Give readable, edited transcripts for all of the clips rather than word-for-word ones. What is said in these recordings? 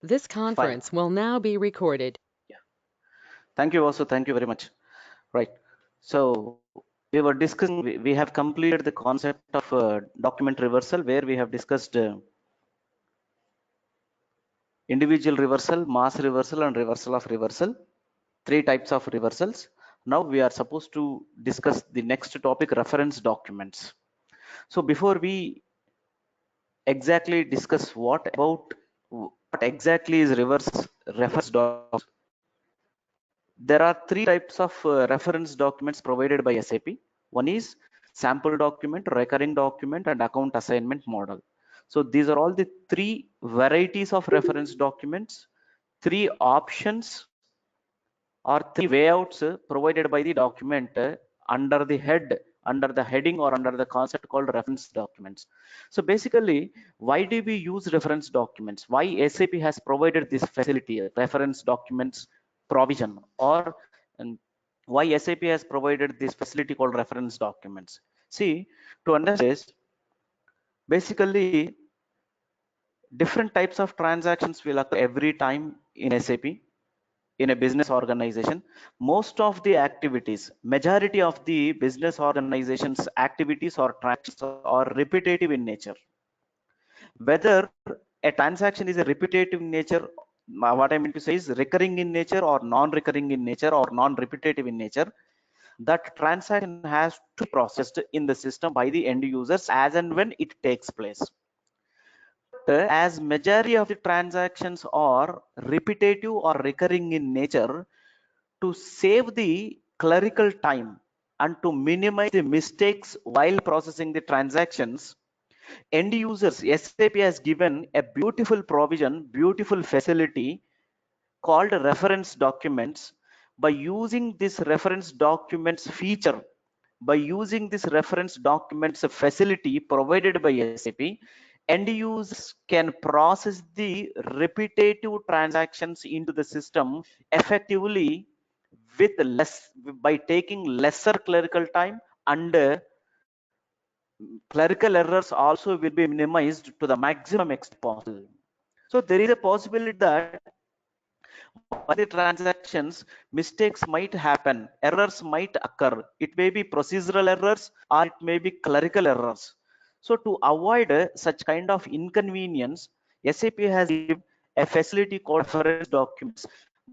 This Fine. conference will now be recorded. Yeah. Thank you also. Thank you very much. Right. So we were discussing, we have completed the concept of document reversal, where we have discussed individual reversal, mass reversal, and reversal of reversal. Three types of reversals. Now we are supposed to discuss the next topic, reference documents. So before we exactly discuss what exactly is reference documents, there are three types of reference documents provided by SAP. One is sample document, recurring document, and account assignment model. So these are all the three varieties of reference documents, three options or three layouts provided by the document under the head, under the heading, or under the concept called reference documents. So basically, why do we use reference documents? Why SAP has provided this facility, reference documents provision, or and why SAP has provided this facility called reference documents? See, to understand this, basically different types of transactions will occur every time in SAP. In a business organization, most of the activities, majority of the business organizations activities or transactions are repetitive in nature. Whether a transaction is a repetitive in nature, what I mean to say is recurring in nature or non-recurring in nature or non-repetitive in nature, that transaction has to be processed in the system by the end users as and when it takes place. As majority of the transactions are repetitive or recurring in nature, to save the clerical time and to minimize the mistakes while processing the transactions, end users, SAP has given a beautiful provision, beautiful facility called reference documents. By using this reference documents feature, by using this reference documents facility provided by SAP, end users can process the repetitive transactions into the system effectively with less, by taking lesser clerical time, and clerical errors also will be minimized to the maximum extent possible. So there is a possibility that while the transactions, mistakes might happen, errors might occur. It may be procedural errors or it may be clerical errors. So to avoid such kind of inconvenience, SAP has given a facility called reference documents.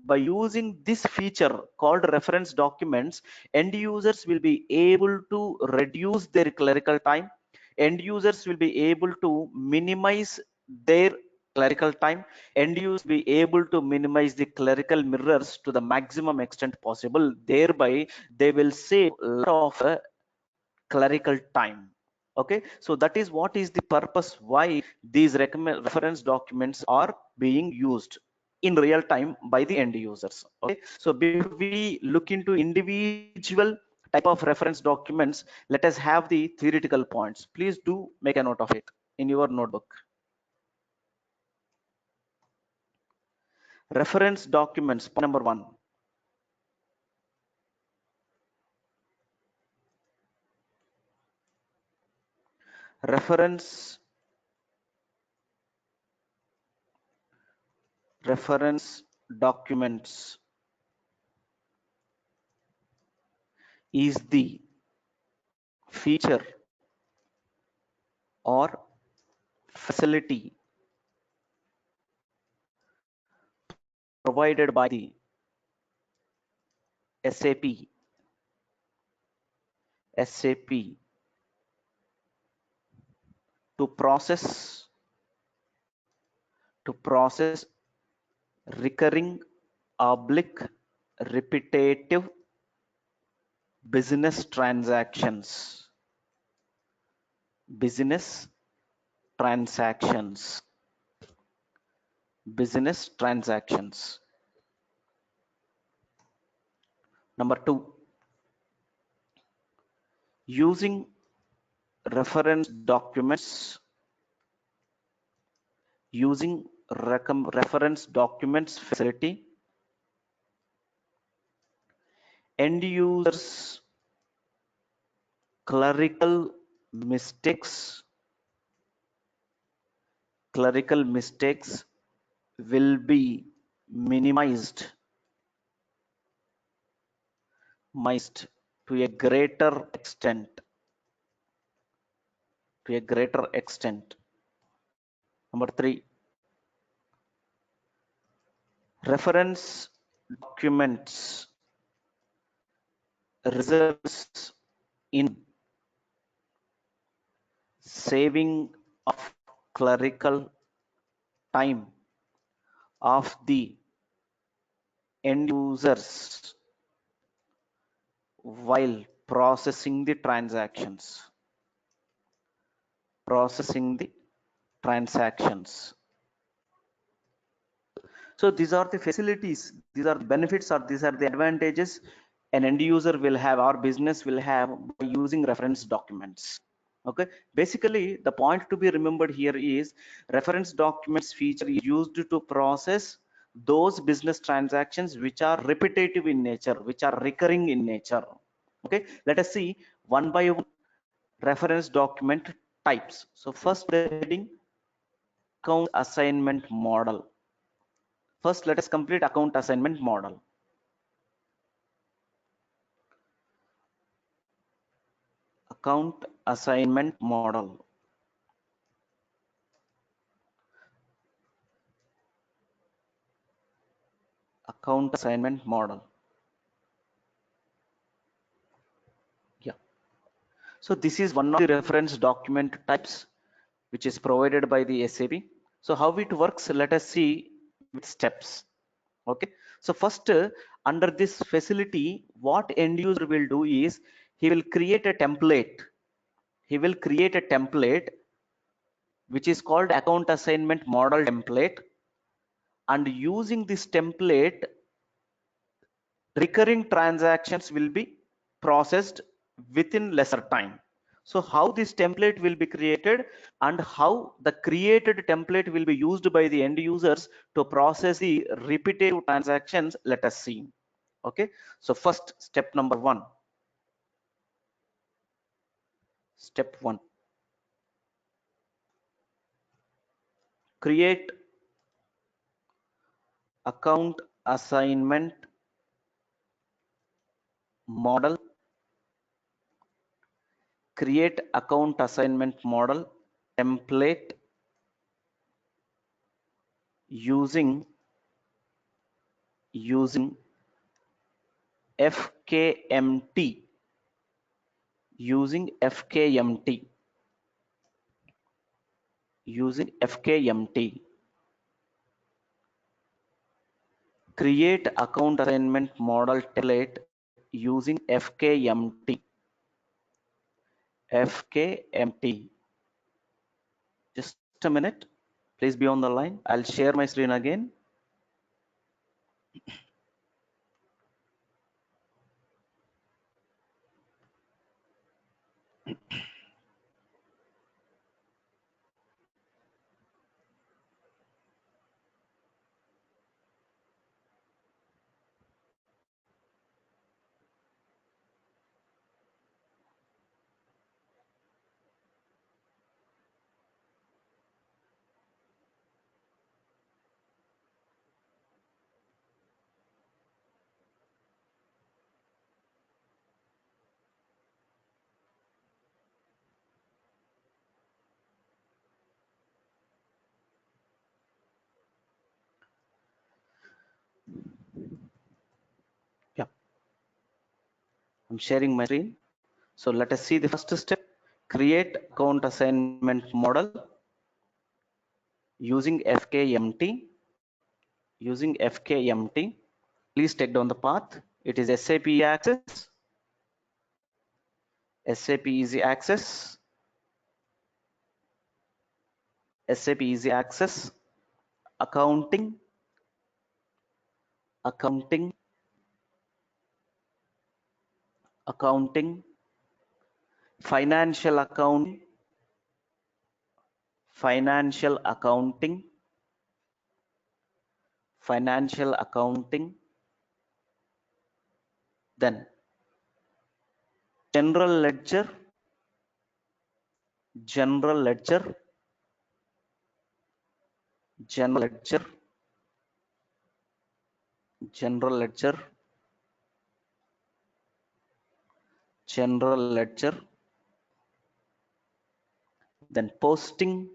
By using this feature called reference documents, end users will be able to reduce their clerical time. End users will be able to minimize their clerical time. End users will be able to minimize the clerical mirrors to the maximum extent possible. Thereby, they will save a lot of clerical time. Okay, so that is what is the purpose why these reference documents are being used in real time by the end users. Okay, so before we look into individual type of reference documents, let us have the theoretical points. Please do make a note of it in your notebook. Reference documents, point number one. Reference documents is the feature or facility provided by the SAP to process recurring oblique repetitive business transactions. Business transactions. Business transactions. Number two, using reference documents, using reference documents facility, end users clerical mistakes clerical mistakes will be minimized to a greater extent. Number 3, reference documents results in saving of clerical time of the end users while processing the transactions. So these are the facilities, these are the benefits, or these are the advantages an end user will have, our business will have by using reference documents. Okay, basically the point to be remembered here is reference documents feature is used to process those business transactions which are repetitive in nature, which are recurring in nature. Okay, let us see one by one reference document types. So first heading, account assignment model. First, let us complete account assignment model. Account assignment model. Account assignment model. Yeah. So this is one of the reference document types which is provided by the SAP. So how it works, let us see with steps. Okay. So first, under this facility, what end user will do is he will create a template. He will create a template which is called account assignment model template, and using this template recurring transactions will be processed within lesser time. So how this template will be created and how the created template will be used by the end users to process the repetitive transactions, let us see. Okay, so first step number 1. Step 1, create account assignment model. Create account assignment model template using FKMT. Using FKMT. Create account assignment model template using FKMT. Just a minute. Please be on the line. I'll share my screen again. Yeah, I'm sharing my screen. So let us see the first step. Create account assignment model using FKMT. Please take down the path. It is SAP Access. SAP Easy Access. SAP Easy Access. Accounting. Financial accounting. Then general ledger. General ledger. general ledger, then posting,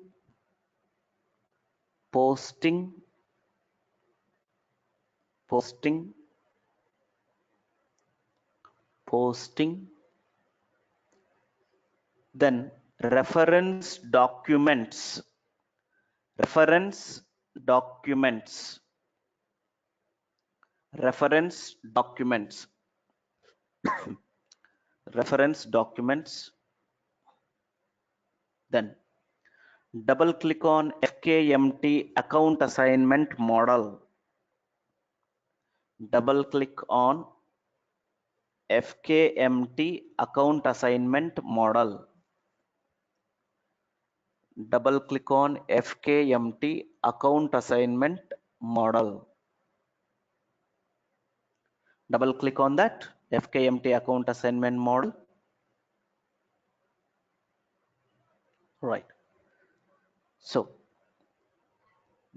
then reference documents, reference documents, reference documents, reference documents. Then double click on FKMT account assignment model. Double click on FKMT account assignment model. Double click on FKMT account assignment model. Double click on that FKMT account assignment model. Right. So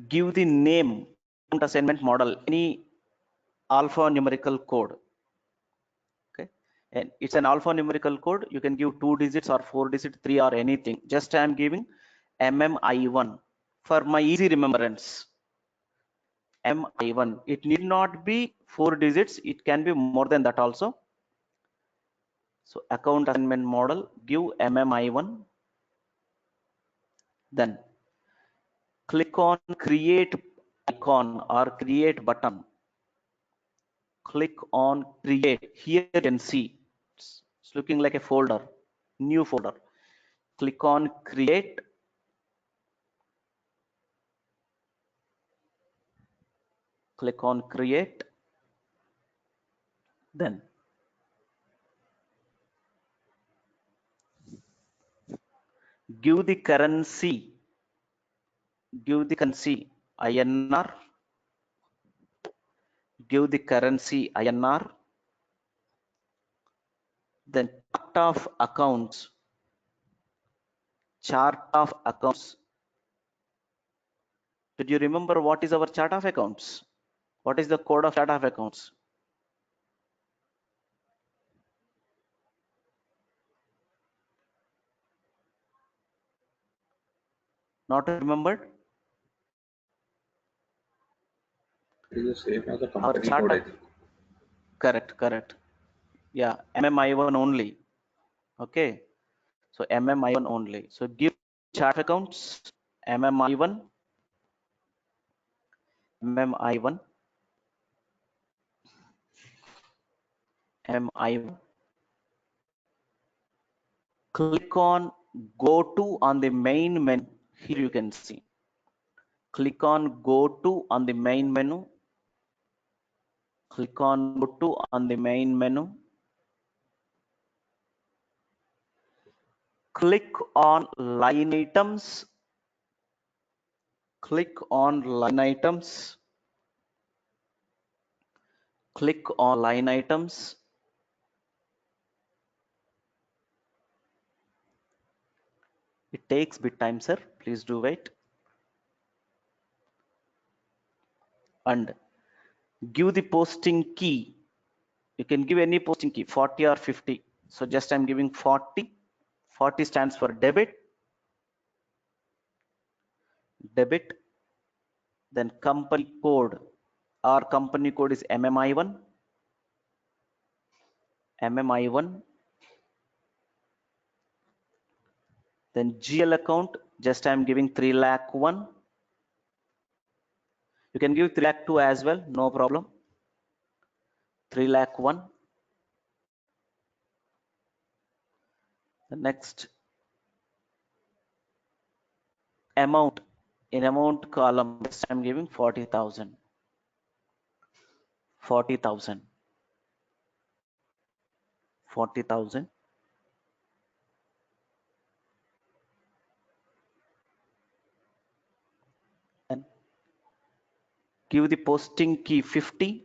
give the name account assignment model any alphanumerical code. Okay, and it's an alphanumerical code. You can give 2 digits or 4 digits, 3 or anything. Just I am giving MMI1 for my easy remembrance. MI1. It need not be 4 digits. It can be more than that also. So account assignment model, give MMI1. Then click on create icon or create button. Click on create. Here you can see it's looking like a folder, new folder. Click on create. Click on create. Then give the currency. Give the currency INR. Give the currency INR. Then chart of accounts. Chart of accounts. Did you remember what is our chart of accounts? What is the code of chart of accounts? Not remembered? It is the same as the Our company chart code, I of, think. correct. Yeah, MMI1 only. Okay, so MMI1 only. So give chart of accounts MMI1, MMI1, MMI1. Click on go to on the main menu. Here you can see. Click on go to on the main menu. Click on go to on the main menu. Click on line items. Click on line items. Click on line items. It takes bit time, sir. Please do wait. And give the posting key. You can give any posting key, 40 or 50. So just I'm giving 40. 40 stands for debit. Debit. Then company code. Our company code is MMI1. MMI1. Then GL account. Just I'm giving 3 lakh 1. You can give 3 lakh 2 as well. No problem. 3 lakh 1. The next amount, in amount column, just I'm giving 40,000. 40,000. 40,000. And give the posting key 50.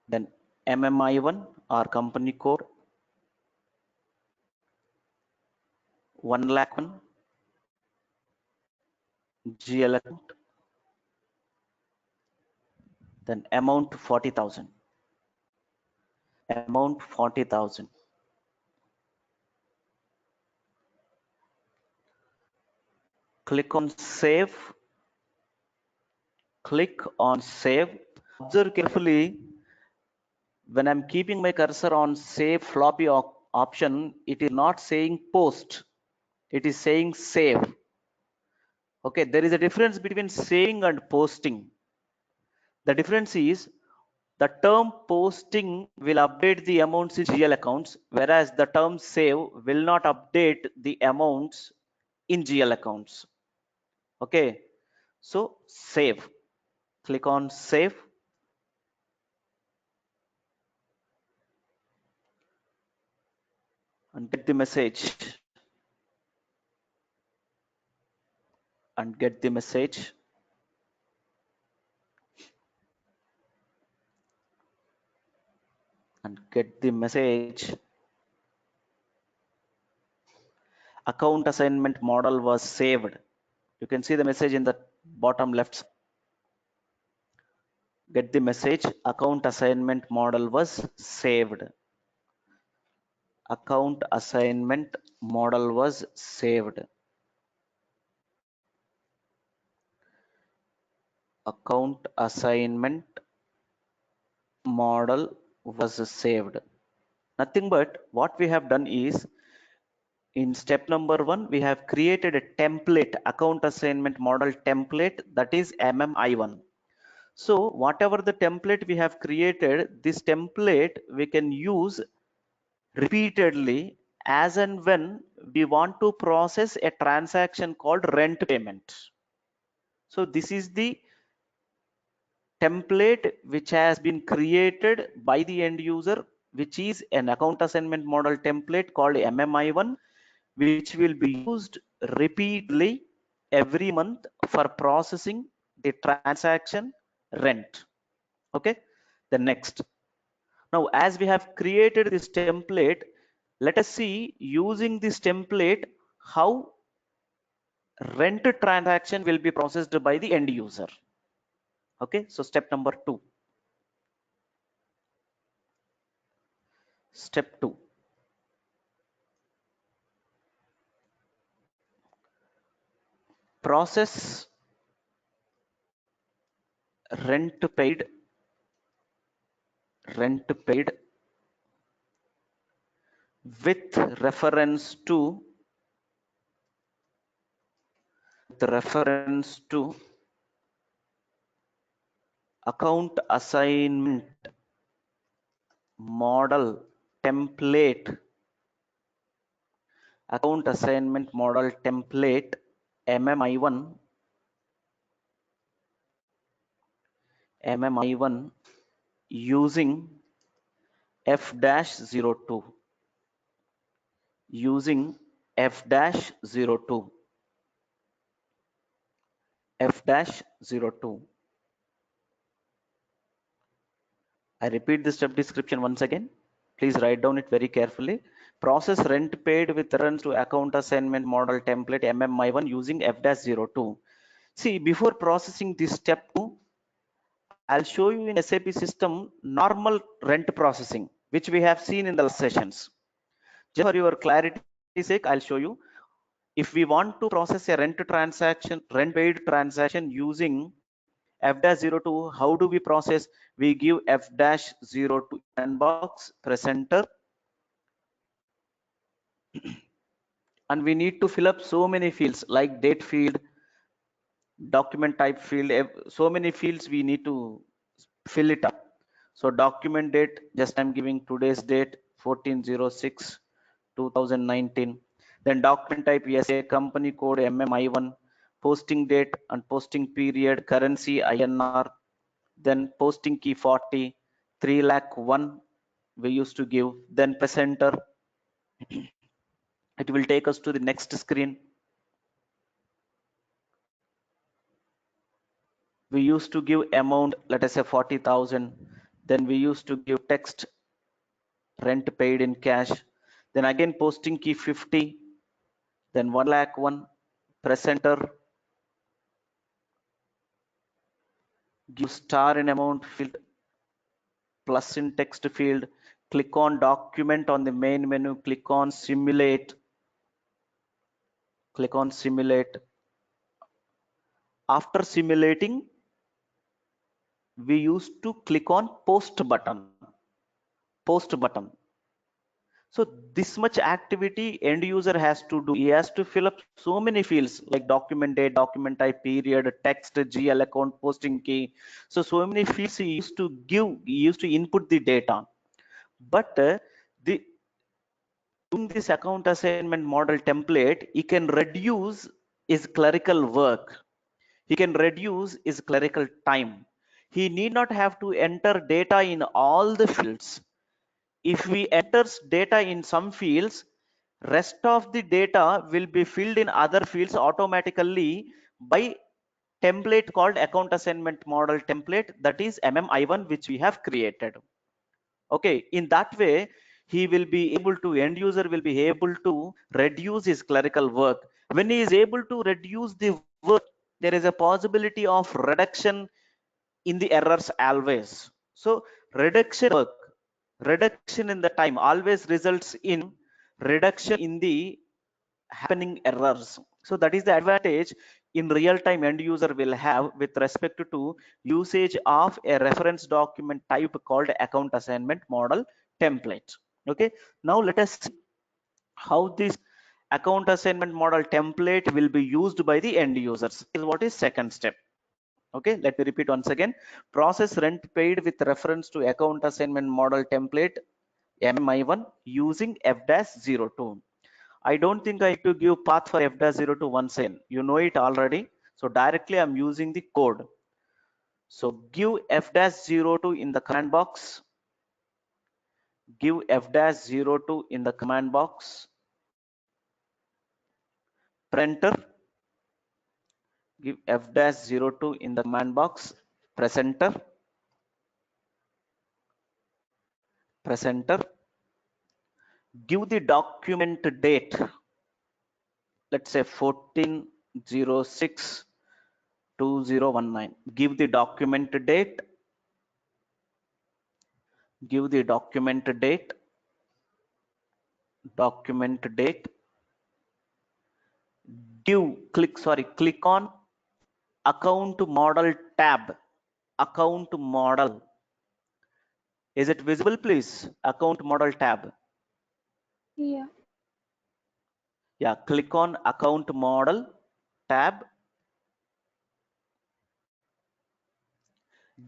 Then MMI1, our company code, 1 lakh 1. GL account. then amount 40,000, amount 40,000. Click on save, click on save. Observe carefully, when I'm keeping my cursor on save floppy option, it is not saying post, it is saying save. Okay, there is a difference between saving and posting. The difference is the term posting will update the amounts in GL accounts, whereas the term save will not update the amounts in GL accounts. Okay, so save, click on save. And get the message, and get the message. And get the message. Account assignment model was saved. You can see the message in the bottom left. Get the message, account assignment model was saved. Account assignment model was saved. Account assignment model was saved. Nothing but what we have done is, in step number 1, we have created a template, account assignment model template, that is MMI1. So whatever the template we have created, this template we can use repeatedly as and when we want to process a transaction called rent payment. So this is the template which has been created by the end user, which is an account assignment model template called MMI1, which will be used repeatedly every month for processing the transaction rent. Okay, the next. Now, as we have created this template, let us see using this template how rent transaction will be processed by the end user. Okay, so step number 2. Step 2. Process rent paid with reference to account assignment model template, account assignment model template MMI1 using F-02, using F-02. F-02. I repeat the step description once again. Please write down it very carefully. Process rent paid with reference to account assignment model template MMI1 using F-02. See, before processing this step 2, I'll show you in SAP system normal rent processing, which we have seen in the last sessions. Just for your clarity sake, I'll show you. If we want to process a rent paid transaction using F-02, how do we process? We give F-02 inbox, press enter, and we need to fill up so many fields like date field, document type field, so many fields we need to fill it up. So document date, just I'm giving today's date 14/06/2019. Then document type, yes, a company code MMI1, posting date and posting period, currency INR, then posting key 40, 3,01,000 we used to give, then press enter. It will take us to the next screen. We used to give amount, let us say 40,000. Then we used to give text rent paid in cash. Then again posting key 50, then 1,01,000, press enter. give star in amount field, plus in text field, click on document on the main menu, click on simulate, click on simulate. After simulating, we used to click on post button. So this much activity end user has to do. He has to fill up so many fields like document date, document type, period, text, GL account, posting key. So many fields he used to give, he used to input the data. But the in this account assignment model template, he can reduce his clerical work. He can reduce his clerical time. He need not have to enter data in all the fields. If we enters data in some fields, rest of the data will be filled in other fields automatically by template called account assignment model template, that is MMI1, which we have created. Okay, in that way, he will be able to, end user will be able to reduce his clerical work. When he is able to reduce the work, there is a possibility of reduction in the errors always. So reduction in the time always results in reduction in the happening errors. So that is the advantage in real time end user will have with respect to usage of a reference document type called account assignment model template. Okay, now let us see how this account assignment model template will be used by the end users. What is second step? Okay, let me repeat once again. Process rent paid with reference to account assignment model template MMI1 using F-02. I don't think I have to give path for F-02 once again. You know it already. So directly I'm using the code. So give F-02 in the command box. Give F-02 in the command box. Press enter. Give F-02 in the command box. Press enter. Press enter. Give the document date. Let's say 14/06/2019. Give the document date. Give the document date. Document date. Click on account model tab. Account model. Is it visible, please? Account model tab. Yeah. Yeah, click on account model tab.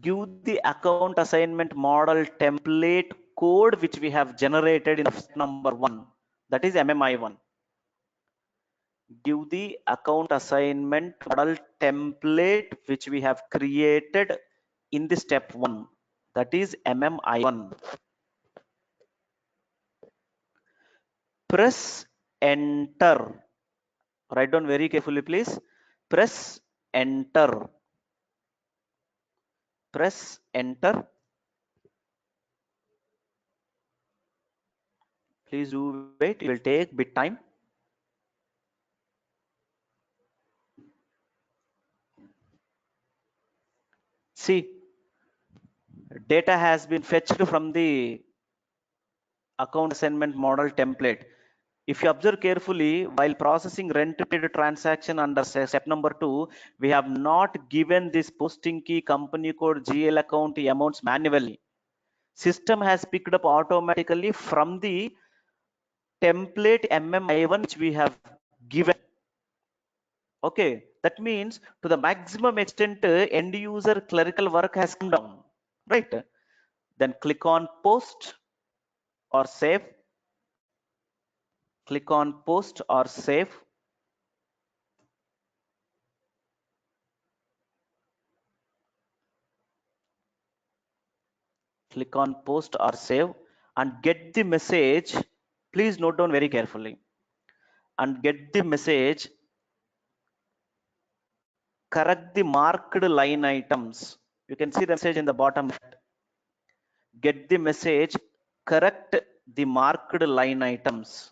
Give the account assignment model template code which we have generated in step number 1. That is MMI1. Give the account assignment model template which we have created in the step 1. That is MMI1. Press enter. Write down very carefully, please. Press enter. Press enter. Please do wait. It will take bit time. See, data has been fetched from the account assignment model template. If you observe carefully, while processing rent paid transaction under step number 2, we have not given this posting key, company code, GL account amounts manually. System has picked up automatically from the template MMI1 which we have given. Okay, that means to the maximum extent end user clerical work has come down, right? Then click on post or save. Click on post or save. Click on post or save and get the message. Please note down very carefully and get the message. Correct the marked line items. You can see the message in the bottom. Get the message. Correct the marked line items.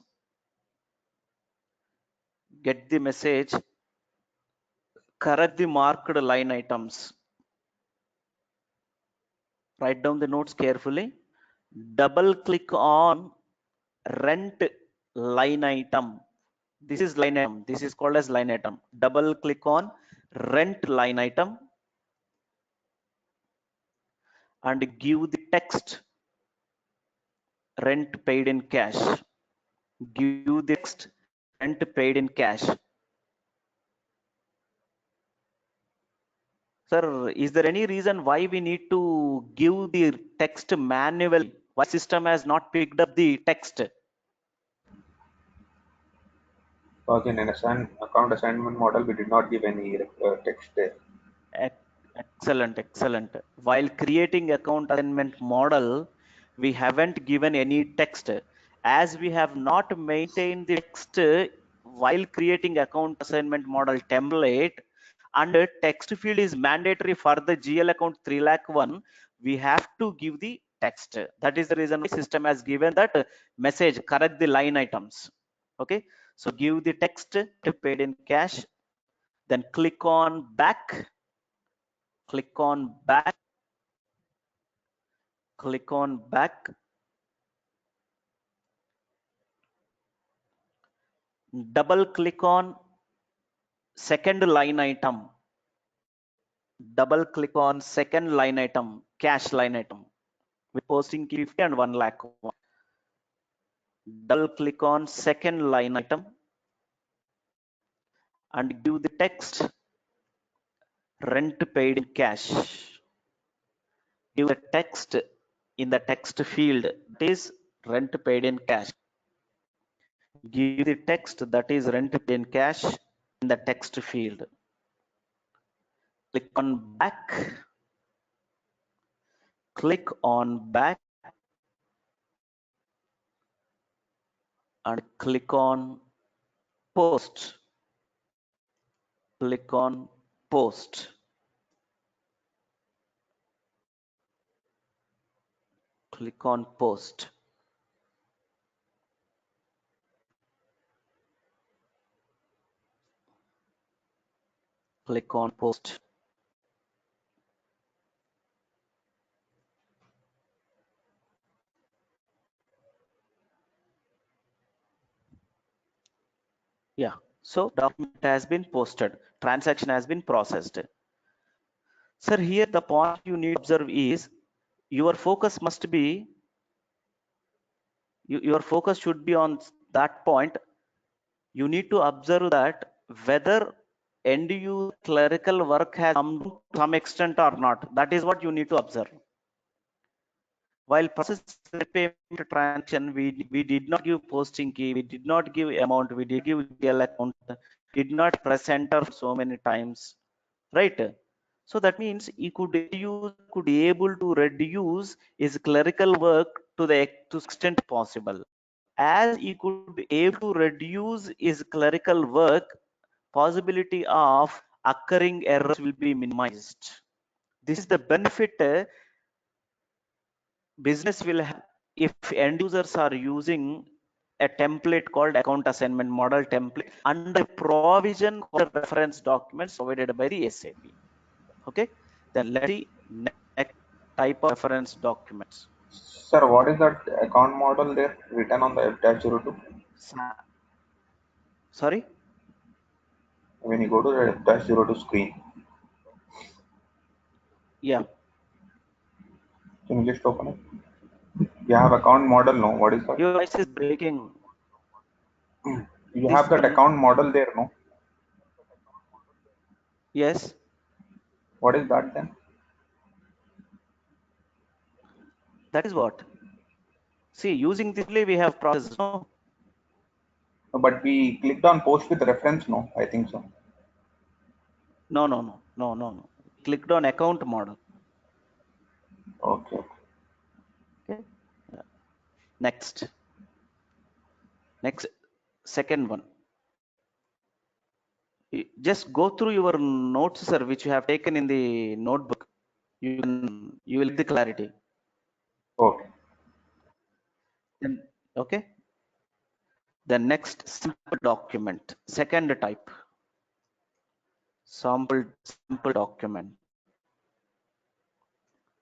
Get the message. Correct the marked line items. Write down the notes carefully. Double click on rent line item. This is line item. This is called as line item. Double click on rent line item and give the text rent paid in cash. Give the text rent paid in cash. Sir, is there any reason why we need to give the text manually? Why system has not picked up the text? Because in an account assignment model, we did not give any text there. Excellent, excellent. While creating account assignment model, we haven't given any text. As we have not maintained the text while creating account assignment model template, and text field is mandatory for the GL account 3 lakh one, we have to give the text. That is the reason why system has given that message, correct the line items. Okay, so give the text paid in cash, then click on back, click on back, click on back, double click on second line item, double click on second line item, cash line item with posting key 50 and 1 lakh. Double click on second line item and give the text rent paid in cash. Give the text in the text field, that is rent paid in cash. Give the text that is rent paid in cash in the text field. Click on back, click on back and click on post, click on post, click on post, click on post. Yeah, so document has been posted, transaction has been processed. Sir, here the point you need to observe is your focus must be, your focus should be on that point. You need to observe that whether end user clerical work has come to some extent or not. That is what you need to observe. While processing payment transaction, we did not give posting key, we did not give amount, we did give GL account, did not press enter so many times, right? So that means he could able to reduce his clerical work to the extent possible. As he could be able to reduce his clerical work, possibility of occurring errors will be minimized. This is the benefit business will have if end users are using a template called account assignment model template under provision of reference documents provided by the SAP. Okay, then let's see next type of reference documents. Sir, what is that account model there written on the F-02? Sorry? When you go to the F-02 screen, Yeah. can you just open it? You have account model, no? What is that? Your voice is breaking. You have that account model there, no? Yes. What is that then? That is what. See, using this we have process. No? No, but we clicked on post with reference, no? I think so. No. Clicked on account model. Okay. Okay. Yeah. Next, second one. Just go through your notes, sir, which you have taken in the notebook. You will get the clarity. Okay. Then, okay. The next sample document, second type. Sample document.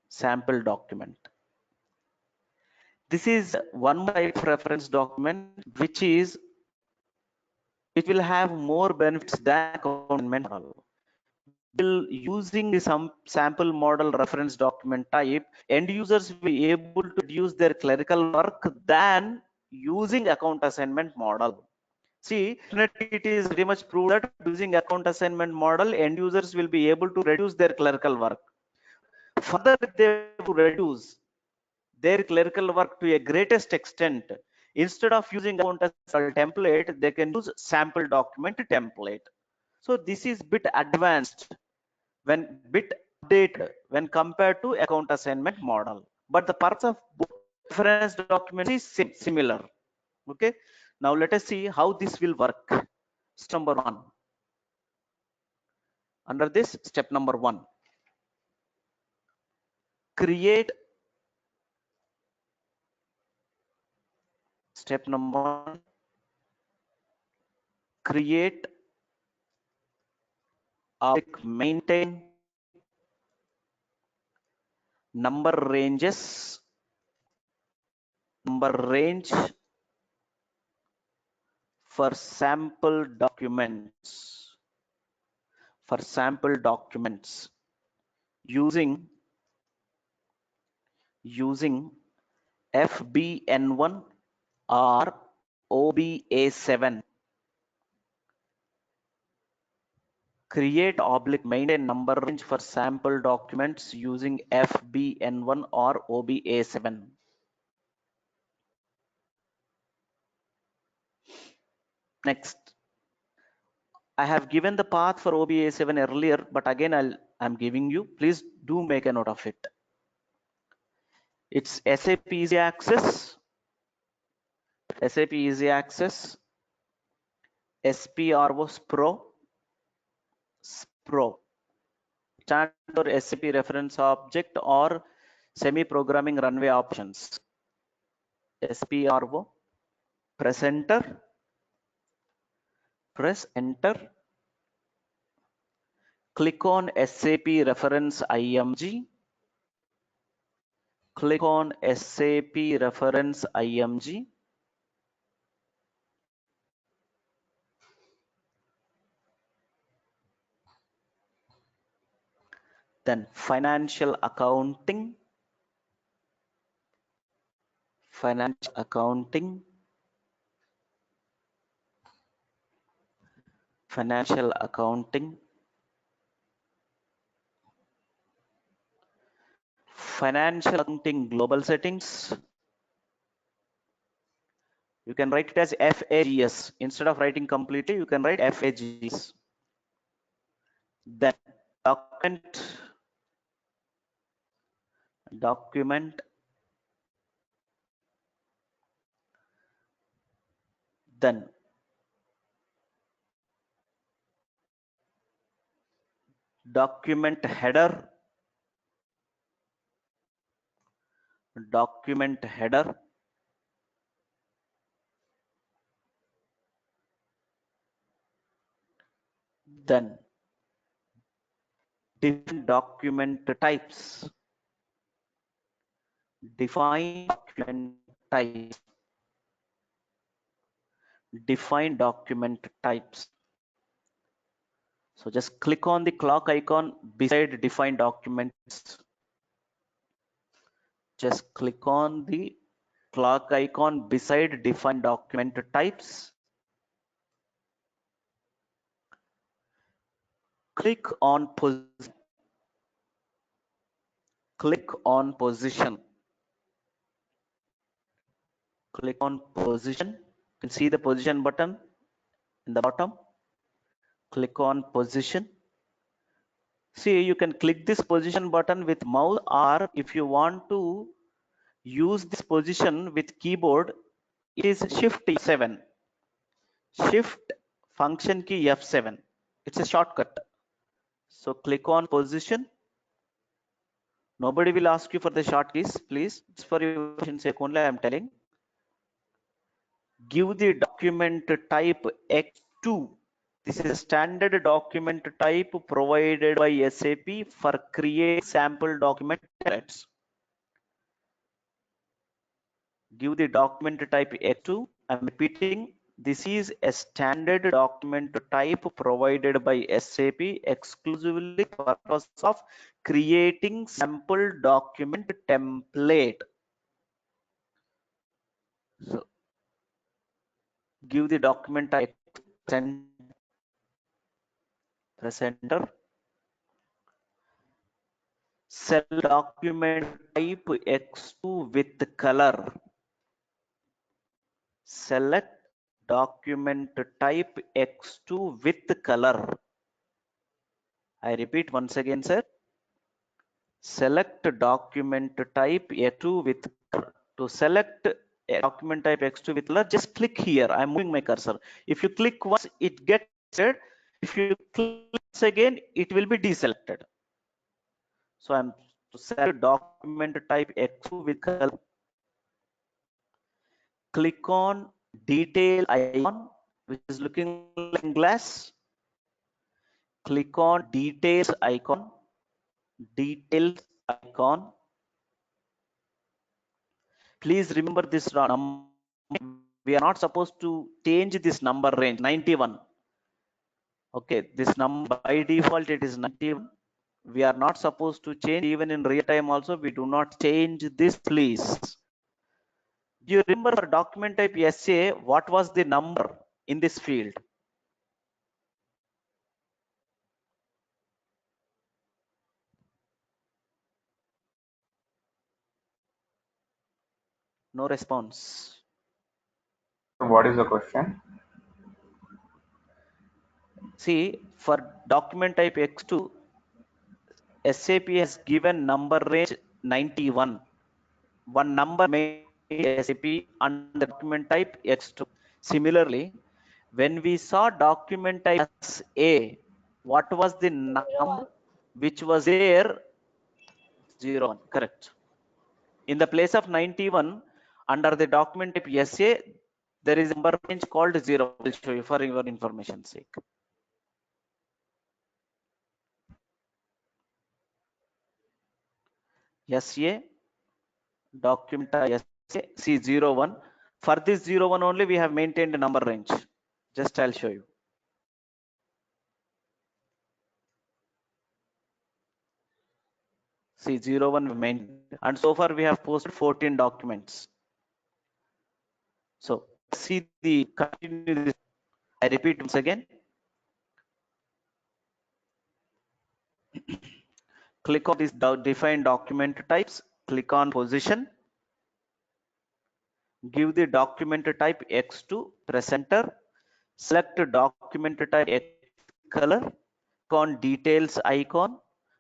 sample document. This is one type of reference document which will have more benefits than account assignment model. Will using the some sample model reference document type, end users will be able to reduce their clerical work than using account assignment model. See, definitely it is very much proved that using account assignment model, end users will be able to reduce their clerical work. Further, they will reduce their clerical work to a greatest extent. Instead of using account assignment template, they can use sample document template. So this is bit advanced when bit updated when compared to account assignment model. But the purpose of both reference documents is similar. Okay. Now let us see how this will work. Step number 1. Under this, step number 1, create. Step number 1, create, maintain number ranges, number range for sample documents, using FBN1 or OBA7. Create / maintain number range for sample documents using FBN1 or OBA7. Next, I have given the path for OBA7 earlier, but again I'm giving you. Please do make a note of it. It's SAP Easy Access, SAP Easy Access, SPROS Pro, standard for SAP Reference Object or Semi-Programming Runway Options. SPRO, press enter, click on SAP Reference IMG, click on SAP Reference IMG. Then financial accounting, financial accounting, global settings. You can write it as FAGS. Instead of writing completely, you can write FAGS. Then document, then document header, then different document types, define document types. So just click on the clock icon beside define documents. Just click on the clock icon beside define document types. Click on position. Click on position. You can see the position button in the bottom. Click on position. See, you can click this position button with mouse, or if you want to use this position with keyboard, it is Shift F7. Shift function key F7. It's a shortcut. So click on position. Nobody will ask you for the shortkeys, please. It's for your sake only I am telling. Give the document type X2. This is a standard document type provided by SAP for creating sample document templates. Give the document type X2. I'm repeating, this is a standard document type provided by SAP exclusively for the purpose of creating sample document template. So give the document type presenter. Cell document type X2 with color. Select document type X2 with color. I repeat once again, sir. Select document type X2 with color. To select a document type X2 with color, just click here. I'm moving my cursor. If you click once, it gets selected. If you click once again, it will be deselected. So I'm to select document type X2 with color. Click on detail icon, which is looking like glass. Click on details icon. Details icon. Please remember this number. We are not supposed to change this number range 91. Okay, this number by default it is 91. We are not supposed to change, even in real time also we do not change this, please. Do you remember for document type SA what was the number in this field? No response. What is the question? See, for document type X2, SAP has given number range 91. One number made SAP under document type X2. Similarly, when we saw document type as A, what was the number which was there? 01, correct. In the place of 91, under the document type SA, there is a number range called 0. I'll show you for your information sake. SA, document type SA, C01. For this 01 only, we have maintained a number range. Just I'll show you. See, 01 we maintained, and so far we have posted 14 documents. So see the continue this. I repeat once again. Click on this define document types. Click on position. Give the document type X2. Press enter. Select document type X color. Click on details icon,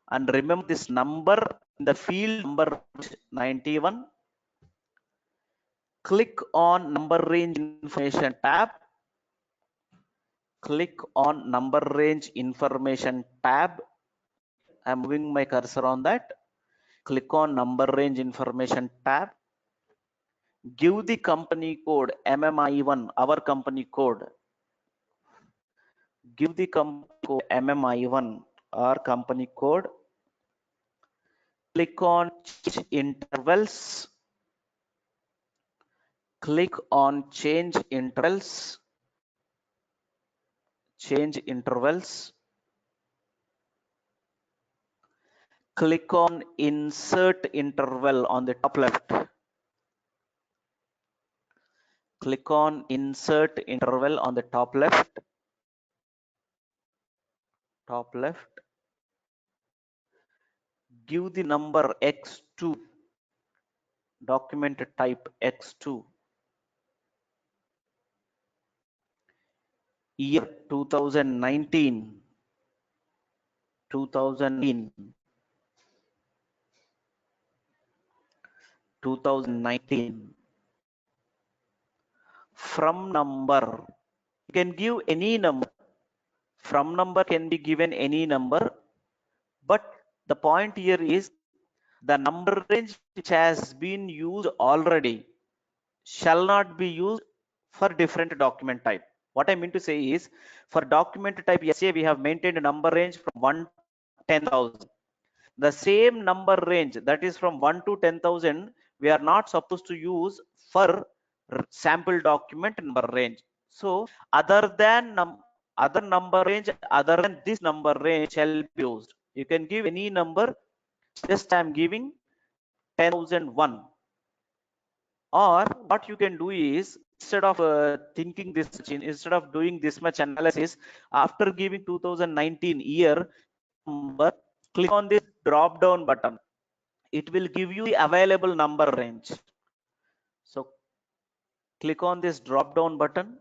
and remember this number in the field number 91. Click on number range information tab. Click on number range information tab. I'm moving my cursor on that. Click on number range information tab. Give the company code MMI1, our company code. Give the company code MMI1, our company code. Click on change intervals. Click on change intervals. Change intervals. Click on insert interval on the top left. Click on insert interval on the top left. Top left. Give the number X2. Document type X2. Year 2019. 2019. From number, you can give any number. From number can be given any number, but the point here is the number range which has been used already shall not be used for different document type. What I mean to say is, for document type SA, we have maintained a number range from 1 to 10,000. The same number range, that is from 1 to 10,000, we are not supposed to use for sample document number range. So other number range, other than this number range shall be used. You can give any number. Just I am giving 10,001. Or what you can do is, instead of thinking this, instead of doing this much analysis, after giving 2019 year number, click on this drop down button. It will give you the available number range. So click on this drop down button.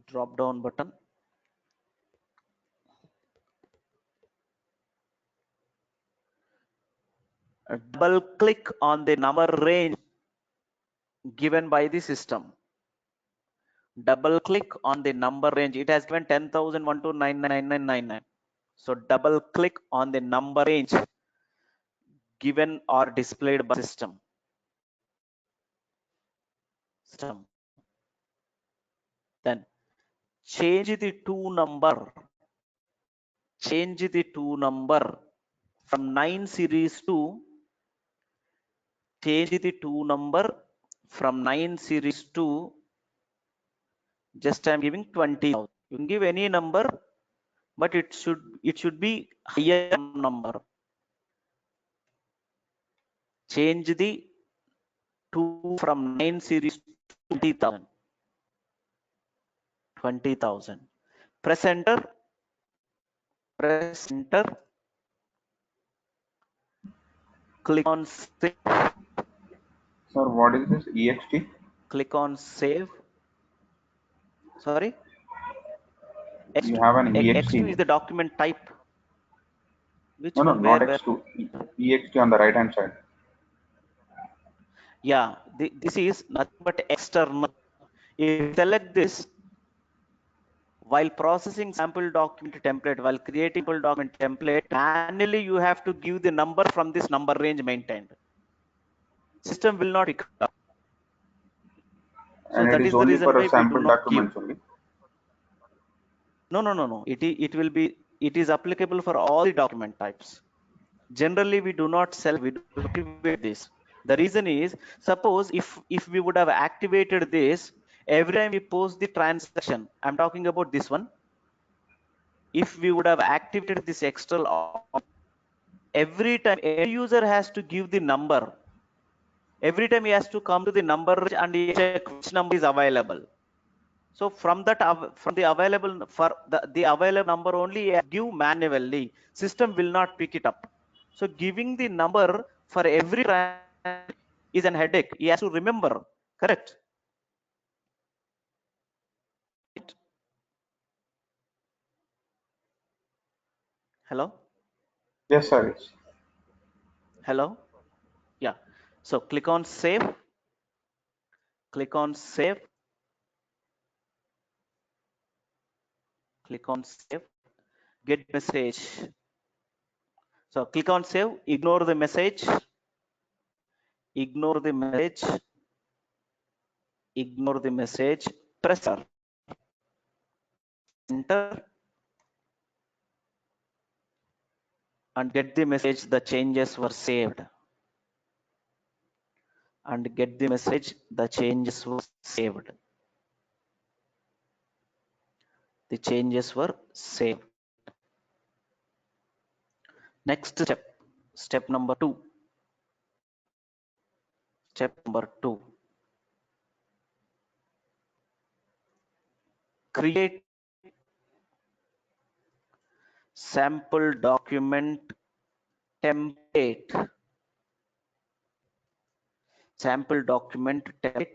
Drop down button. Double click on the number range given by the system. Double click on the number range. It has given 10,001 to 999999. So double click on the number range given or displayed by system. Then change the two number. Change the two number from 9 series to, change the two number from 9 series to, just I'm giving 20,000. You can give any number, but it should be higher number. Change the 2 from 9 series to 20,000. 20,000. Press enter. Press enter. Click on save. Sir, what is this EXT? Click on save. Sorry. You have an EXT. X2 is the document type. Which No, one? not Where? X2. EXT on the right hand side. Yeah, this is nothing but external. If you select this, while processing sample document template, while creating sample document template, manually you have to give the number from this number range maintained. System will not pick up. So And it that is is the only reason for why a we do sample not give. documents only. No. It will be. It is applicable for all the document types. Generally, we do not activate this. The reason is, suppose if we would have activated this every time we post the transaction, I'm talking about this one. If we would have activated this external, every time end user has to give the number. Every time he has to come to the number and check which number is available. So from that, from the available, for the available number only give manually. System will not pick it up. So giving the number for every is an headache. He has to remember. Correct. Hello. Yes, sir. Yes. Hello. Yeah. So click on save. Click on save. Click on save. Get message. So click on save. Ignore the message. Ignore the message. Ignore the message. Press enter and get the message. The changes were saved. And get the message. The changes were saved. The changes were saved. Next step. Step number 2. Step number 2. Create sample document template. Sample document template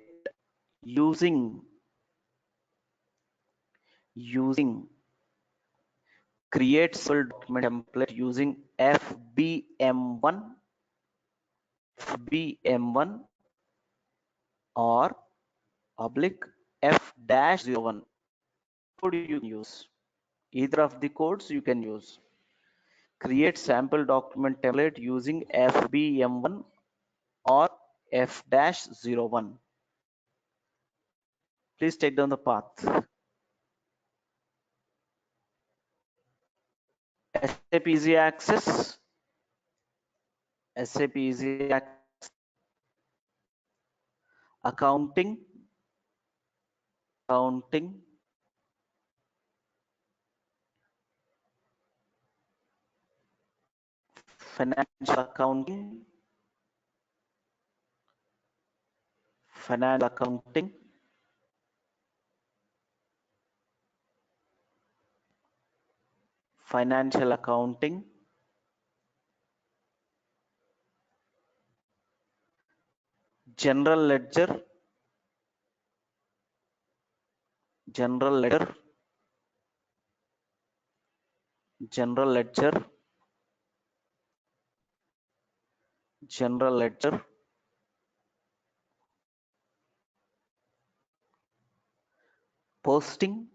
using create sample document template using FBM1 or oblique F-01 code you can use. Either of the codes you can use. Create sample document template using FBM1 or F-01. Please take down the path. SAP Easy Access. SAP Easy Access. Accounting. Financial accounting. Financial accounting. Financial accounting. General ledger. General ledger. General ledger. General ledger. Posting.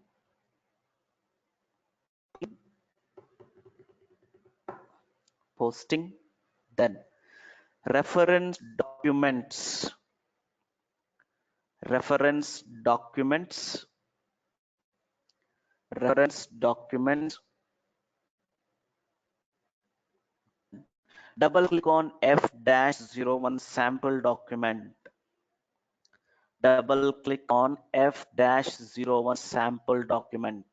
Posting. Then reference documents. Reference documents. Reference documents. Double click on F-01 sample document. Double click on F-01 sample document.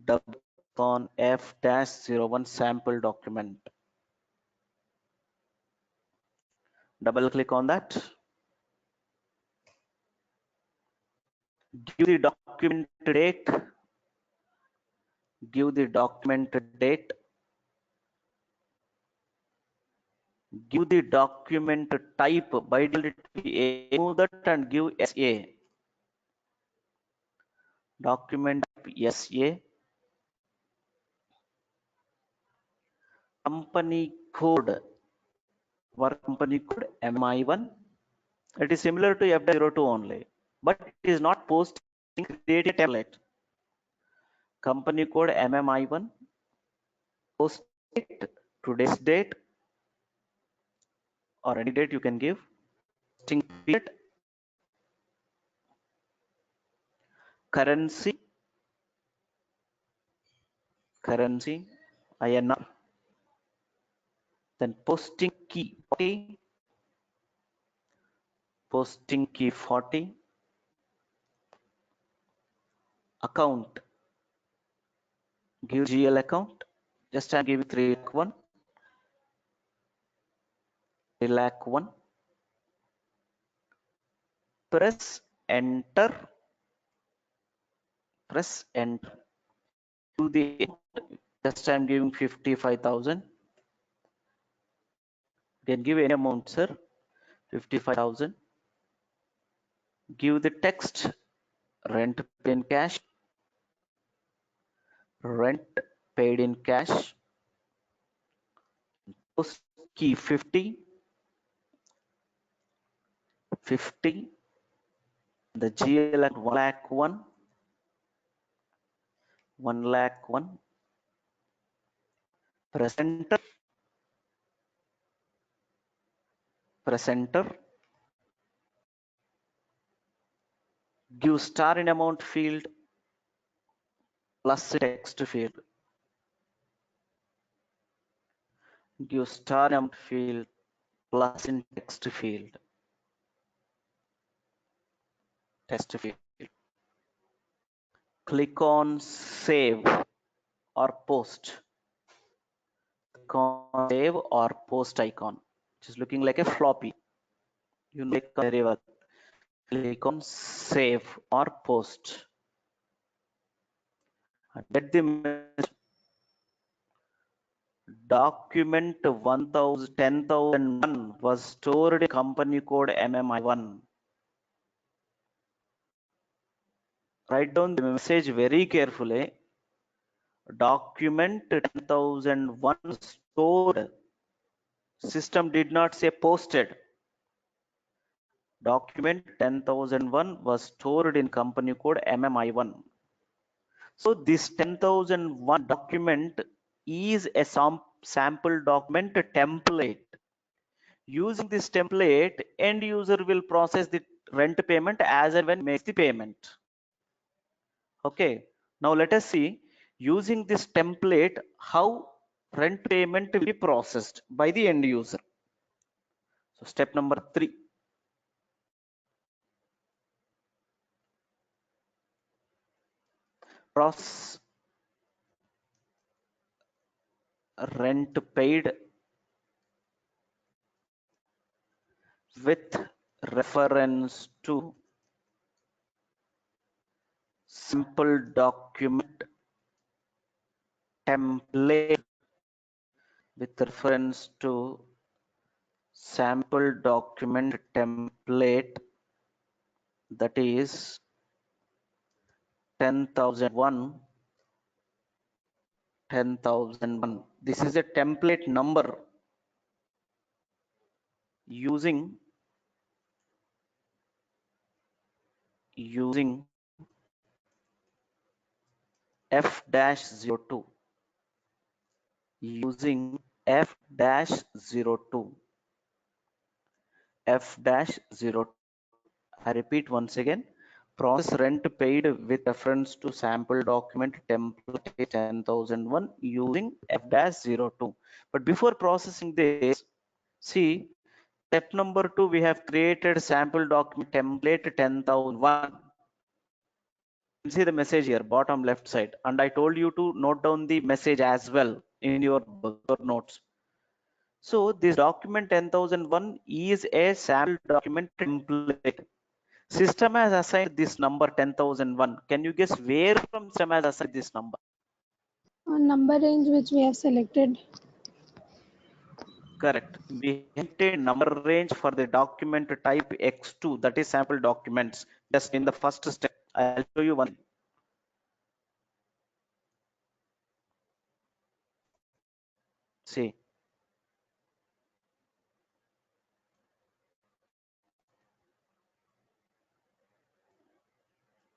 Double click on F-01 sample document. Double click on that. Give the document date. Give the document date. Give the document type. By default it will be a. Remove that and give SA. Document type SA. Company code. Our company code MI1. It is similar to F-02 only, but it is not posting. Create a template. Company code MMI1. Post date, today's date, or any date you can give. Posting period. Currency. Currency. INR. Then posting key 40. Posting key 40. Account. Give GL account. Just I'm giving 3 lakh 1. 3 lakh 1. Press enter. Press enter. To the just I'm giving 55,000. You can give any amount, sir. 55,000. Give the text. Rent paid in cash. Rent paid in cash. Post key 50. 50. The GL at 1 lakh 1. 1 lakh 1. Press enter. Press enter. Give star in amount field plus text field. Give star in amount field plus in text field. Text field. Click on save or post. Click on save or post icon, which is looking like a floppy. You know very well. Click on save or post. Get the message. Document 10,001 was stored in company code MMI1. Write down the message very carefully. Document 10,001 stored. System did not say posted. Document 10,001 was stored in company code MMI1. So this 10,001 document is a sample document template. Using this template, end user will process the rent payment as and when makes the payment. Okay, now let us see using this template how rent payment will be processed by the end user. So step number 3, process rent paid with reference to sample document template, with reference to sample document template, that is 10,001. This is a template number using F-02, using F-02. I repeat once again, process rent paid with reference to sample document template 10,001 using F-02. But before processing this, see step number 2, we have created sample document template 10,001. See the message here, bottom left side, and I told you to note down the message as well in your notes. So this document 10,001 is a sample document template. System has assigned this number 10,001. Can you guess where from system has assigned this number? Number range which we have selected. Correct. We entered number range for the document type X2, that is sample documents. Just in the first step, I'll show you one. See.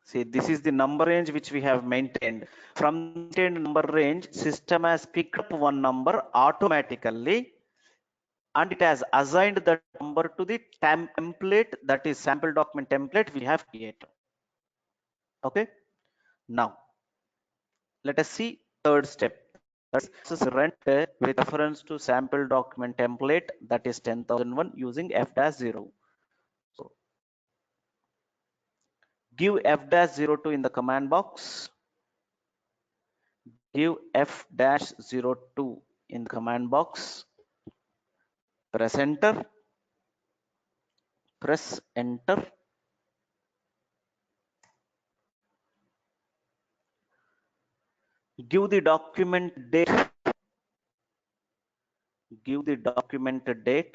See, this is the number range which we have maintained. From maintained number range, system has picked up one number automatically, and it has assigned that number to the template, that is sample document template we have created. Okay. Now, let us see third step. That is rent with reference to sample document template, that is 10,001 using F-0. So give F-02 in the command box. Give F-02 in the command box. Press enter. Press enter. Give the document date. Give the document date.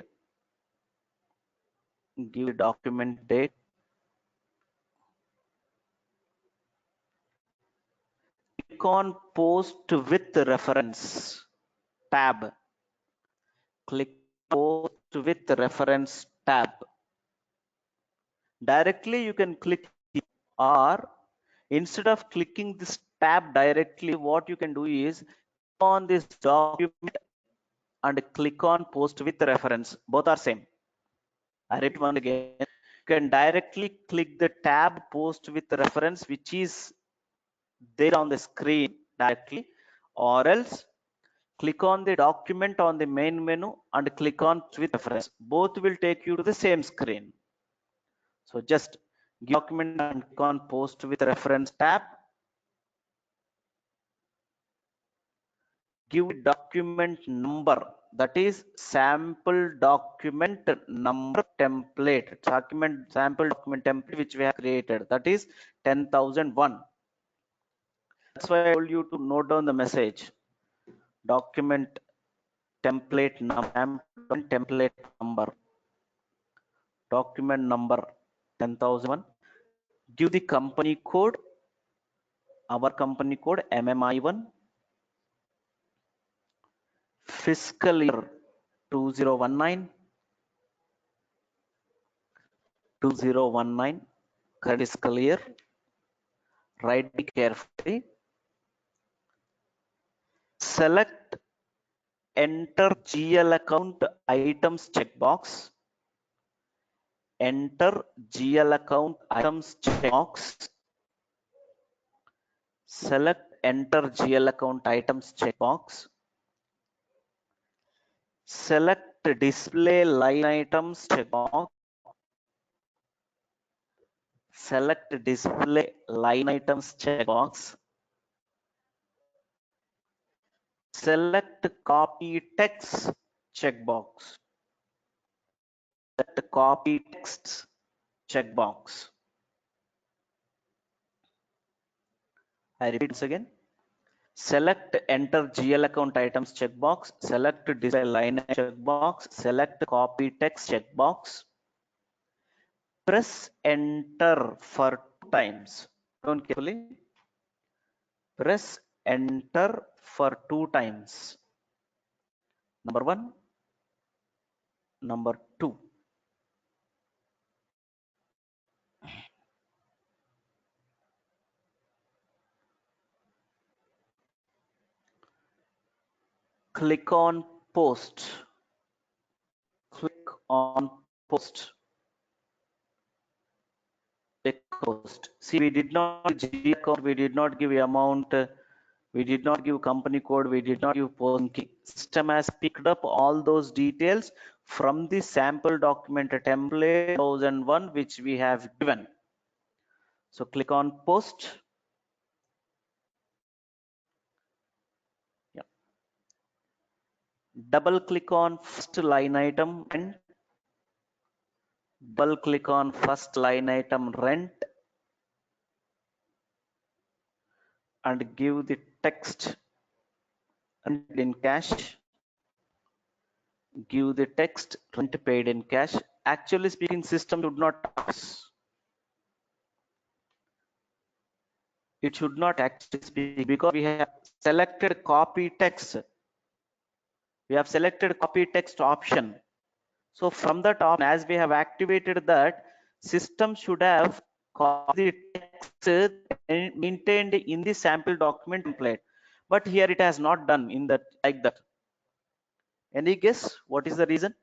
Give the document date. Click on post with reference tab. Click post with reference tab. Directly you can click here, or instead of clicking this tab directly, what you can do is click on this document and click on post with reference. Both are same. I repeat once again. You can directly click the tab post with reference which is there on the screen directly, or else click on the document on the main menu and click on with reference. Both will take you to the same screen. So just give document and click on post with reference tab. Give document number, that is sample document number template, sample document template which we have created, that is 10,001. That's why I told you to note down the message. Document template number, document number 10,001. Give the company code, our company code MMI1, fiscal year 2019, current fiscal year. Write it carefully. Select enter GL account items checkbox. Enter GL account items checkbox. Select enter GL account items checkbox. Select display line items checkbox. Select display line items checkbox. Select copy text checkbox. Select copy text checkbox. I repeat once again. Select enter GL account items checkbox. Select display line checkbox. Select copy text checkbox. Press enter for 2 times. Don't carefully. Press enter for 2 times. Number 1, number 2. Click on post. Click on post. Click post. See, we did not give G account, we did not give amount, we did not give company code, we did not give posting key. System has picked up all those details from the sample document template 2001 which we have given. So click on post. Yeah. Double click on first line item and double click on first line item rent and give the text in cash. Give the text rent paid in cash. Actually speaking, system should not pass. It should not actually speak because we have selected copy text. We have selected copy text option. So from that option, as we have activated that, system should have copied the text maintained in the sample document template. But here it has not done in that like that. Any guess what is the reason?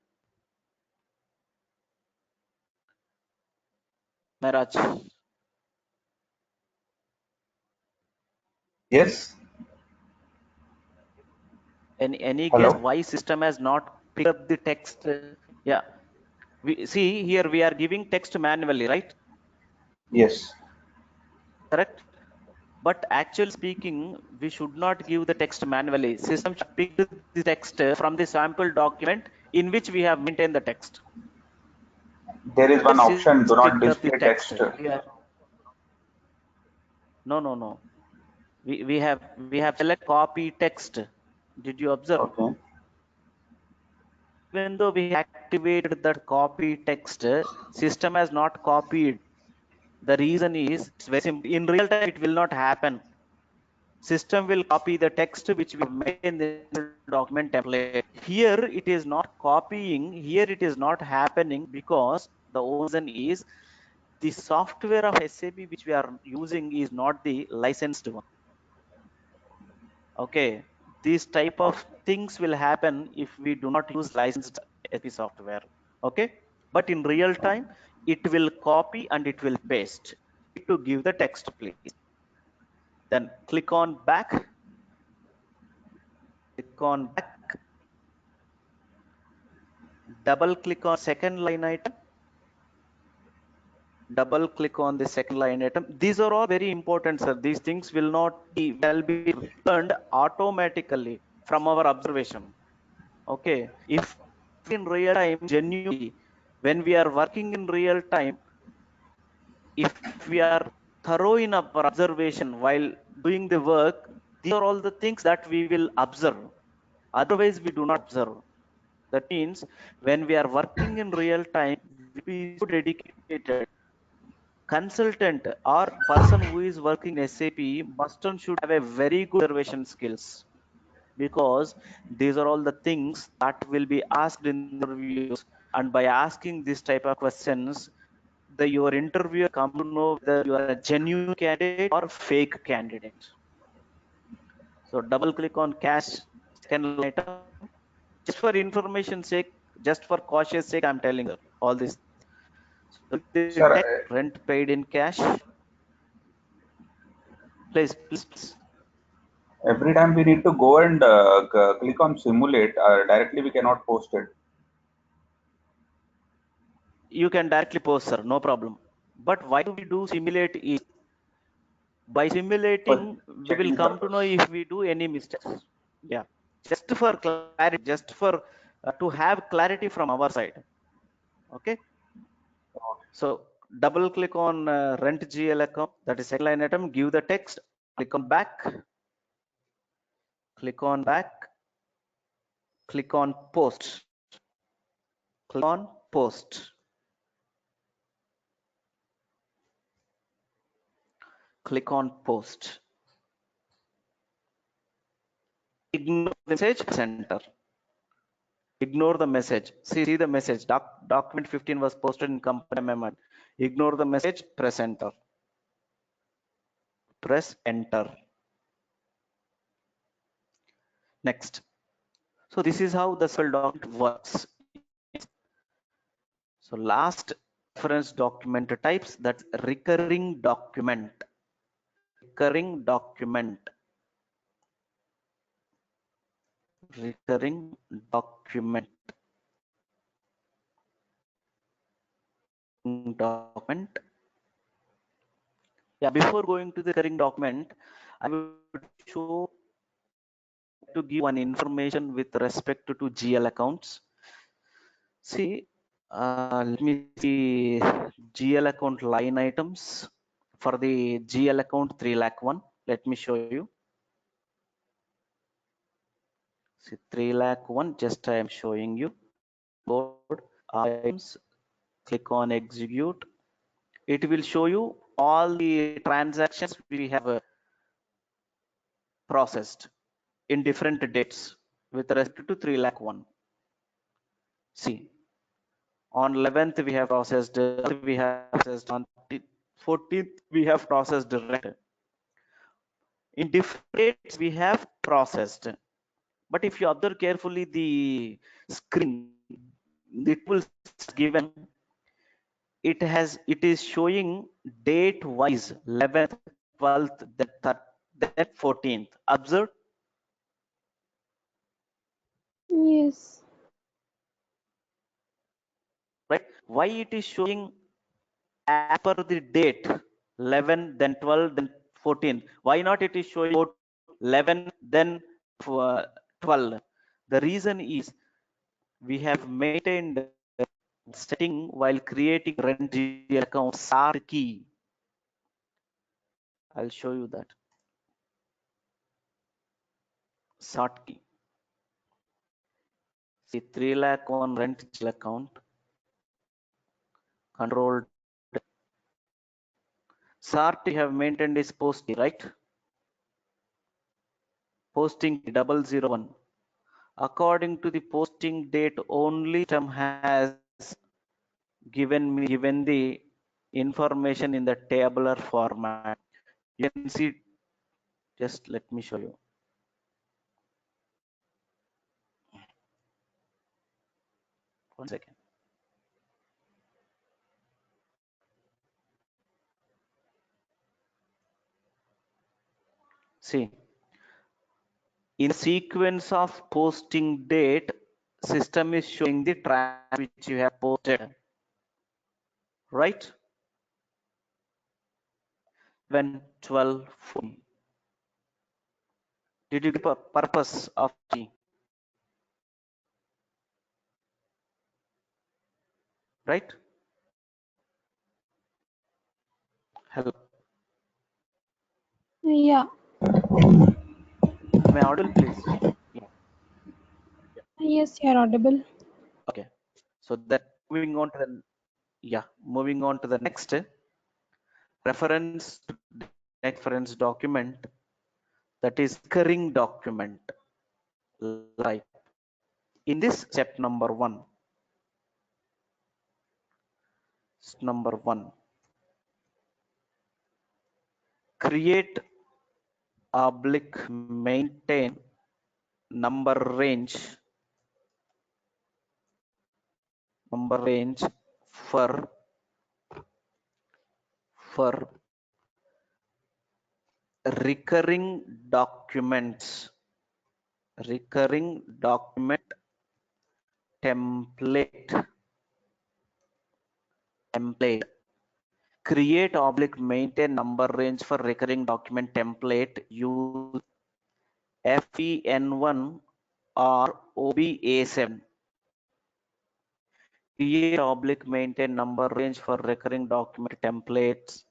Maharaj. Yes. Any guess Hello. why system has not picked up the text? Yeah, we see here we are giving text manually, right? Yes. Correct. But actually speaking, we should not give the text manually. System should pick the text from the sample document in which we have maintained the text. There is Here one option, do system not picked up the display text. text. No. We have select copy text. Did you observe? Okay. Even though we activated that copy text, system has not copied. The reason is it's very simple. In real time, it will not happen. System will copy the text which we made in the document template. Here it is not copying. Here it is not happening because the reason is the software of SAP which we are using is not the licensed one. Okay, these type of things will happen if we do not use licensed SAP software. Okay, but in real time it will copy and it will paste. To give the text, please. Then click on back. Click on back. Double click on second line item. Double click on the second line item. These are all very important, sir. These things will be learned automatically from our observation. Okay, if in real time, genuinely, when we are working in real time, if we are thorough in our observation while doing the work, these are all the things that we will observe. Otherwise, we do not observe. That means when we are working in real time, we be so dedicated. Consultant or person who is working in SAP must and should have a very good observation skills, because these are all the things that will be asked in interviews, and by asking this type of questions, your interviewer come to know whether you are a genuine candidate or fake candidate. So double click on cash second item. Just for information sake, just for cautious sake, I'm telling you all this. So the Sir, text rent paid in cash. Please. every time we need to go and click on simulate, directly we cannot post it. You can directly post, sir, no problem. But why do we do simulate? Is by simulating, For we will checking come to know purpose. if we do any mistakes. Yeah, just for clarity, just for to have clarity from our side. Okay. So double click on rent GL account, that is second line item, give the text, click on back, click on back, click on post, click on post, click on post. Ignore the message, center. Ignore the message. See the message. Document 15 was posted in company memo. Ignore the message, press enter. Press enter. Next. So this is how the SQL document works. So last reference document types, that's recurring document. Recurring document. Recurring document. Document. Yeah, before going to the recurring document, I would show to give one information with respect to GL accounts. See, let me see GL account line items for the GL account 3 lakh one. Let me show you. See 3 lakh one. Just I am showing you. Code items. Click on execute. It will show you all the transactions we have processed in different dates with respect to 3 lakh one. See, on 11th we have processed, we have processed on 14th we have processed direct. In different dates we have processed. But if you observe carefully the screen, the tools given, it is showing date wise 11th, 12th, then 14th. Observe. Yes. Right? Why it is showing as per the date 11, then 12, then 14? Why not it is showing 11, then 12? The reason is we have maintained setting while creating rent GL account SAR key. I'll show you that. SAT key. See 3 lakh on rent GL account. Controlled. SART we have maintained is post key, right? Posting 001. According to the posting date, only system has given the information in the tabular format. You can see, just let me show you. One second. See, in sequence of posting date, system is showing the track which you have posted, right? When 12, 14. Did you get the purpose of the right? Hello. Yeah. Am I audible, please? Yeah. Yes, you are audible. Okay. So that moving on to the next reference document, that is recurring document. Right. In this step number one, create oblique maintain number range number range for recurring documents, recurring document template, create oblique maintain number range for recurring document template use FEN1 or OBA7. Create oblique maintain number range for recurring document templates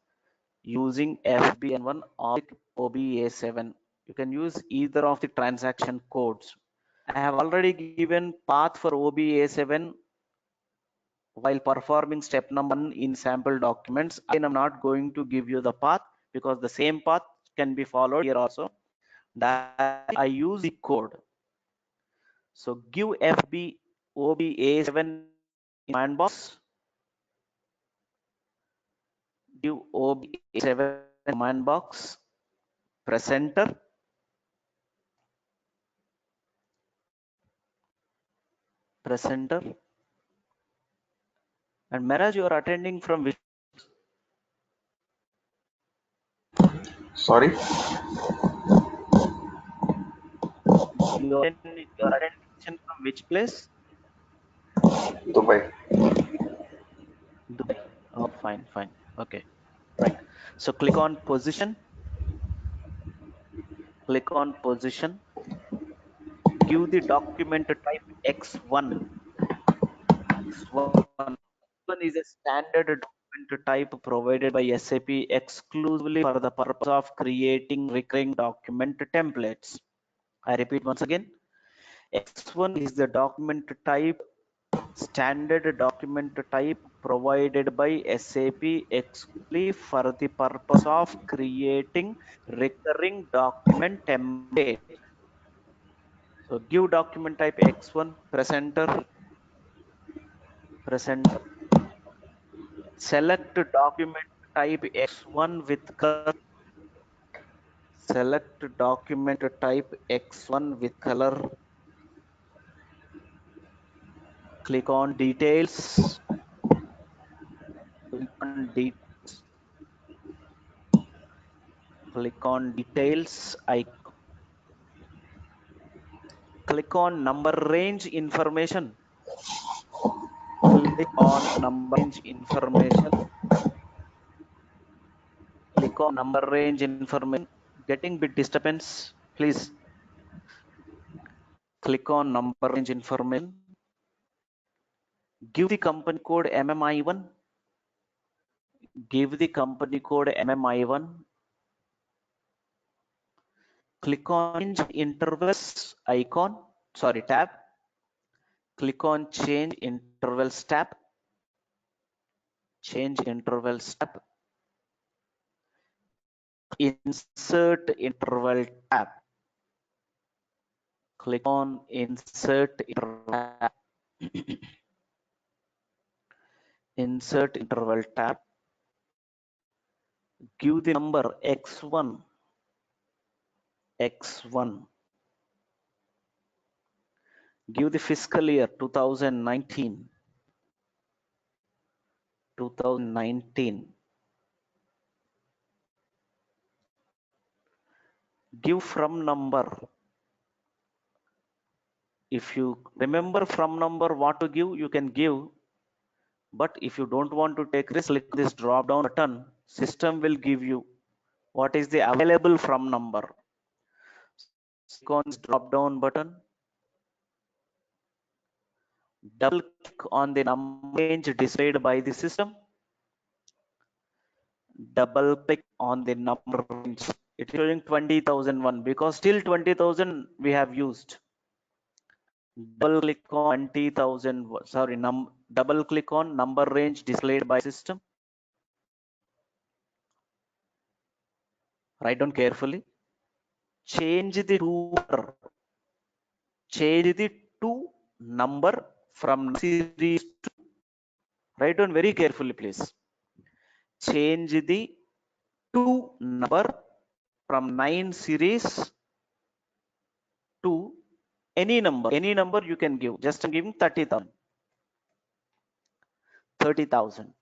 using FBN1 or OBA7. You can use either of the transaction codes. I have already given path for OBA7 while performing step number 1 in sample documents. I am not going to give you the path because the same path can be followed here also. I use the code. So give FB OBA7 in command box. Give OBA7 command box. Press enter. Press enter. And Maraj, you are attending from which? Sorry, You are attending from which place? Dubai. Dubai. Oh, fine, fine. Okay, right. So click on position. Click on position. Give the document type X1. X1 is a standard document type provided by SAP exclusively for the purpose of creating recurring document templates. I repeat once again. X1 is the document type, standard document type provided by SAP exclusively for the purpose of creating recurring document template. So give document type X1, press enter, press enter. Select document type X1 with color. Select document type X1 with color. Click on details. Click on details. Click on details icon. Click on number range information. Click on number range information. Click on number range information. Getting bit disturbance, please. Click on number range information. Give the company code MMI1. Give the company code MMI1. Click on change intervals icon. Sorry, tab. Click on change intervals tab. Change intervals tab. Insert interval tab. Click on insert interval tab. Insert interval tab. Give the number X1. X1. Give the fiscal year 2019. 2019. Give from number. If you remember from number what to give, you can give. But if you don't want to take risk, click this drop down button. System will give you what is the available from number. Click on this drop down button. Double click on the number range displayed by the system. Double click on the number range. It is showing 20,001 because still 20,000 we have used. Double click on 20,000. Sorry, double click on number range displayed by system. Write down carefully. Change the to number from series to. Write down very carefully, please. Change the to number from 9 series to any number. Any number you can give. Just I'm giving 30,000. 30,000.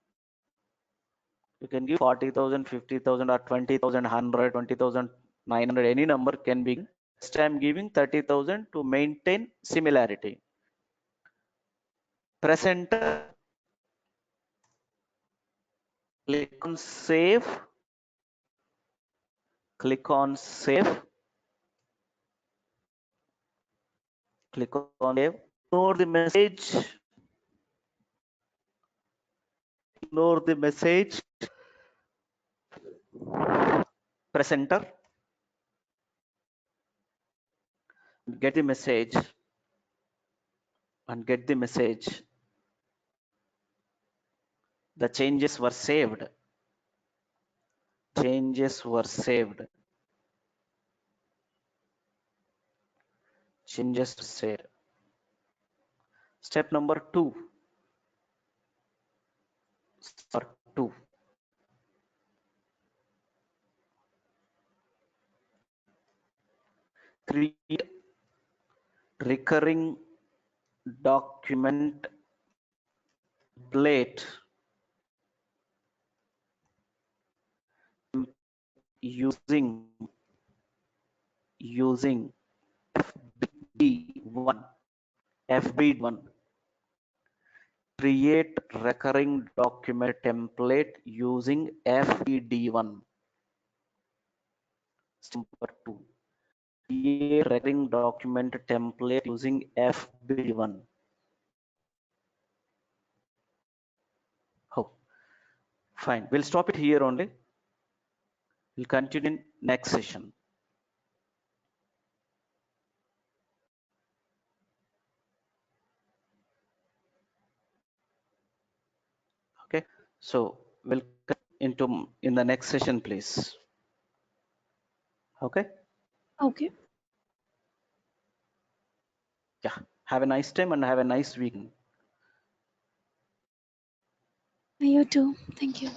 You can give 40,000, 50,000 or 20,000, 100, 20,900, any number can be. Just I am giving 30,000 to maintain similarity. Presenter, click on save, click on save, click on save, ignore the message, ignore the message, presenter, get the message and get the message. The changes were saved. Changes were saved. Changes saved. Step number 2. Step 2. Create recurring document template using FBD1. FBD1. Create recurring document template using FBD1. Step number 2. Create recurring document template using FBD1. Oh, fine. We'll stop it here only. We'll continue in next session. Okay. So we'll into in the next session, please. Okay. Okay. Yeah. Have a nice time and have a nice weekend. You too. Thank you.